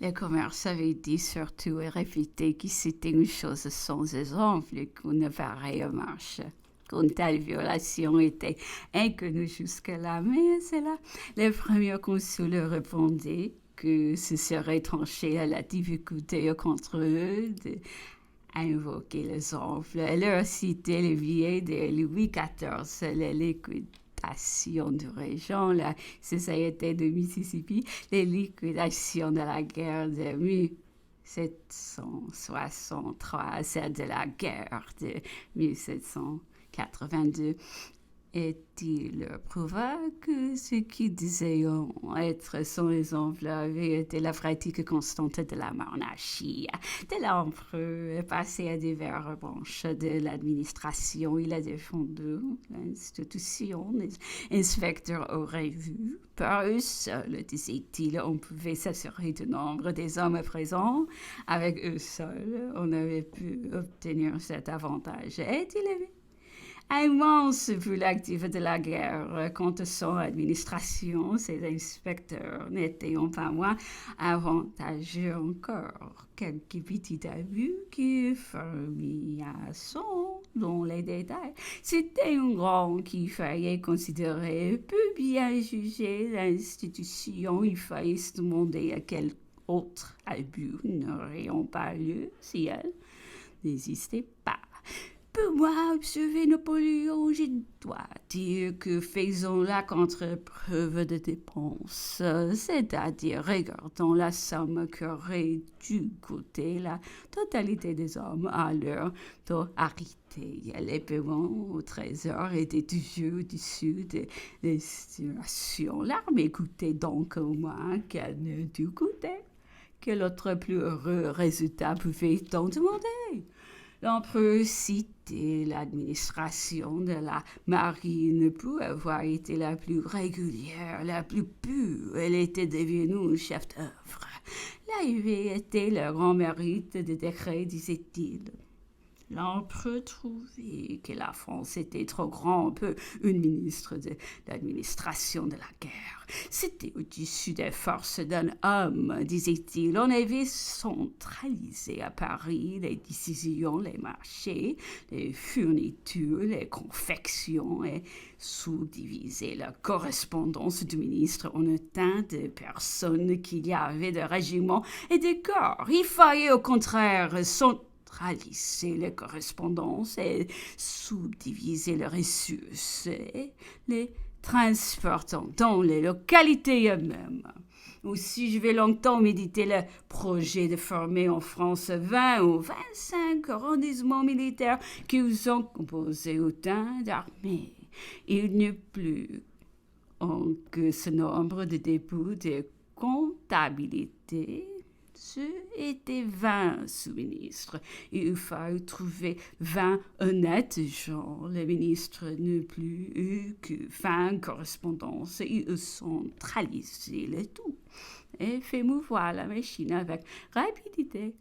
Le commerce avait dit surtout et répété que c'était une chose sans exemple qu'une pareille marche. Qu'une telle violation était inconnue jusque-là, mais c'est là. Le premier consul répondait que ce serait tranché à la difficulté contre eux d'invoquer l'exemple. Elle leur citait le billet de Louis XIV, les liquidations de région, la société de Mississippi, les liquidations de la guerre de 1763, celle de la guerre de 1782. Et il prouva que ce qui disait être son exemple avait été la pratique constante de la monarchie, de l'empereur, passé à divers branches de l'administration. Il a défendu l'institution. Les inspecteurs auraient vu. Par eux seuls, disait-il, on pouvait s'assurer du nombre des hommes présents. Avec eux seuls, on avait pu obtenir cet avantage. Et il avait immense vu l'actif de la guerre contre son administration, ses inspecteurs n'étaient pas moins avantageux encore. Quelques petits abus qui furent mis à son dans les détails. C'était un grand qu'il fallait considérer, peu bien juger l'institution. Il fallait se demander à quel autre abus n'aurait pas lieu si elle n'existait pas. Pour moi, observer Napoléon, je dois dire que faisons la contre-preuve de dépenses, c'est-à-dire regardons la somme qu'aurait dû coûter la totalité des hommes à leur autorité. Les paiements au trésor étaient toujours au-dessus des estimations. L'armée coûtait donc au moins qu'elle ne dû coûter. Quel autre plus heureux résultat pouvait-on demander? L'empereur citait l'administration de la marine pour avoir été la plus régulière, la plus pure. Elle était devenue un chef d'œuvre. Là avait été le grand mérite des décrets, disait-il. L'empereur trouvait que la France était trop grande pour une ministre de l'administration de la guerre. C'était au-dessus des forces d'un homme, disait-il. On avait centralisé à Paris les décisions, les marchés, les fournitures, les confections et sous-divisé la correspondance du ministre en autant de personnes qu'il y avait de régiments et de corps. Il fallait au contraire centraliser les correspondances et subdiviser les ressources et les transportant dans les localités elles-mêmes. Aussi, je vais longtemps méditer le projet de former en France 20 ou 25 arrondissements militaires qui ont composé autant d'armées. Il n'y a plus que ce nombre de dépôts de comptabilité. Ce étaient 20 sous-ministres. Il fallait trouver 20 honnêtes gens. Les ministres n'ont plus eu que 20 correspondances. Ils centralisé le tout et fait mouvoir la machine avec rapidité.